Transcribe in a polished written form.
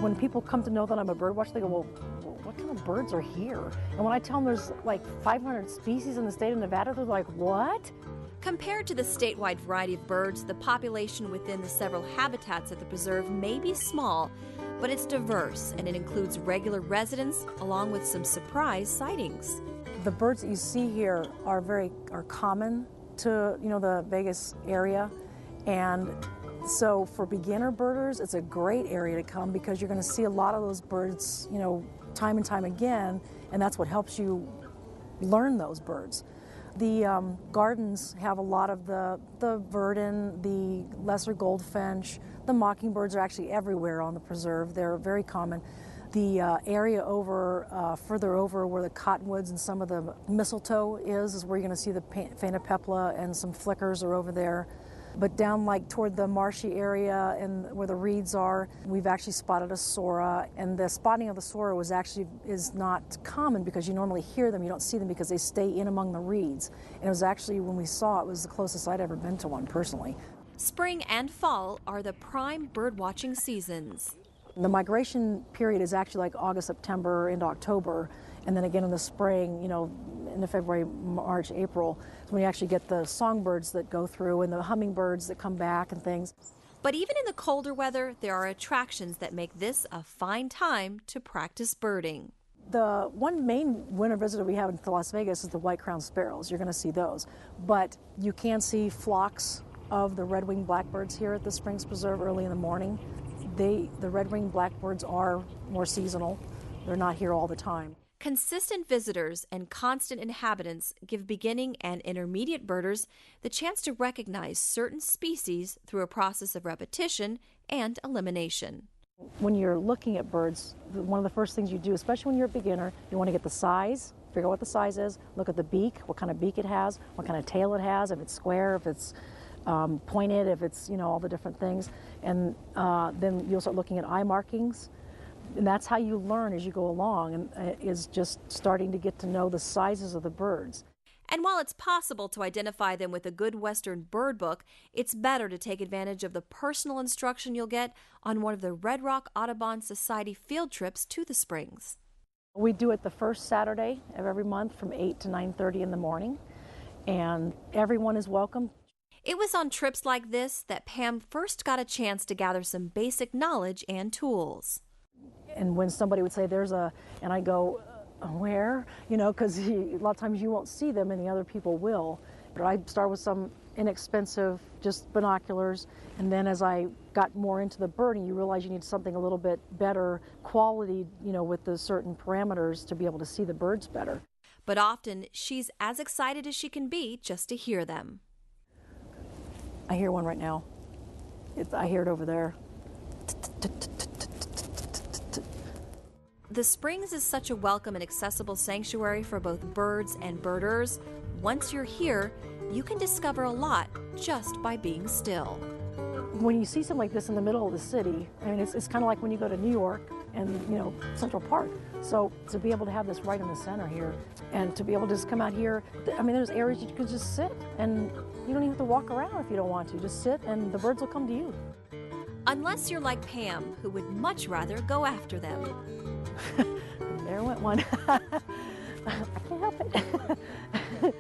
When people come to know that I'm a bird watcher, they go, well, what kind of birds are here? And when I tell them there's like 500 species in the state of Nevada, they're like, what? Compared to the statewide variety of birds, the population within the several habitats at the preserve may be small, but it's diverse, and it includes regular residents along with some surprise sightings. The birds that you see here are common to the Vegas area, and so for beginner birders, it's a great area to come because you're going to see a lot of those birds, time and time again, and that's what helps you learn those birds. The gardens have a lot of the verdin, the lesser goldfinch. The mockingbirds are actually everywhere on the preserve. They're very common. The area further over where the cottonwoods and some of the mistletoe is where you're going to see the phainopepla and some flickers are over there. But down like toward the marshy area and where the reeds are, we've actually spotted a sora, and the spotting of the sora is not common because you normally hear them, you don't see them because they stay in among the reeds. And it was actually, when we saw it, was the closest I'd ever been to one personally. Spring and fall are the prime bird watching seasons. The migration period is actually like August, September into October, and then again in the spring, into February, March, April, is when you actually get the songbirds that go through and the hummingbirds that come back and things. But even in the colder weather, there are attractions that make this a fine time to practice birding. The one main winter visitor we have in Las Vegas is the white-crowned sparrows. You're going to see those. But you can see flocks of the red-winged blackbirds here at the Springs Preserve early in the morning. The red-winged blackbirds are more seasonal. They're not here all the time. Consistent visitors and constant inhabitants give beginning and intermediate birders the chance to recognize certain species through a process of repetition and elimination. When you're looking at birds, one of the first things you do, especially when you're a beginner, you want to get the size, figure out what the size is, look at the beak, what kind of beak it has, what kind of tail it has, if it's square, if it's pointed, if it's, all the different things. And then you'll start looking at eye markings. And that's how you learn as you go along, and is just starting to get to know the sizes of the birds. And while it's possible to identify them with a good Western bird book, it's better to take advantage of the personal instruction you'll get on one of the Red Rock Audubon Society field trips to the Springs. We do it the first Saturday of every month from 8 to 9:30 in the morning, and everyone is welcome. It was on trips like this that Pam first got a chance to gather some basic knowledge and tools. And when somebody would say, and I go, where? Because a lot of times you won't see them and the other people will. But I start with some inexpensive, just binoculars. And then as I got more into the birding, you realize you need something a little bit better quality, with the certain parameters to be able to see the birds better. But often she's as excited as she can be just to hear them. I hear one right now. I hear it over there. The Springs is such a welcome and accessible sanctuary for both birds and birders. Once you're here, you can discover a lot just by being still. When you see something like this in the middle of the city, it's kind of like when you go to New York and, Central Park. So to be able to have this right in the center here and to be able to just come out here, there's areas you can just sit and you don't even have to walk around if you don't want to. Just sit and the birds will come to you. Unless you're like Pam, who would much rather go after them. There went one. I can't help it.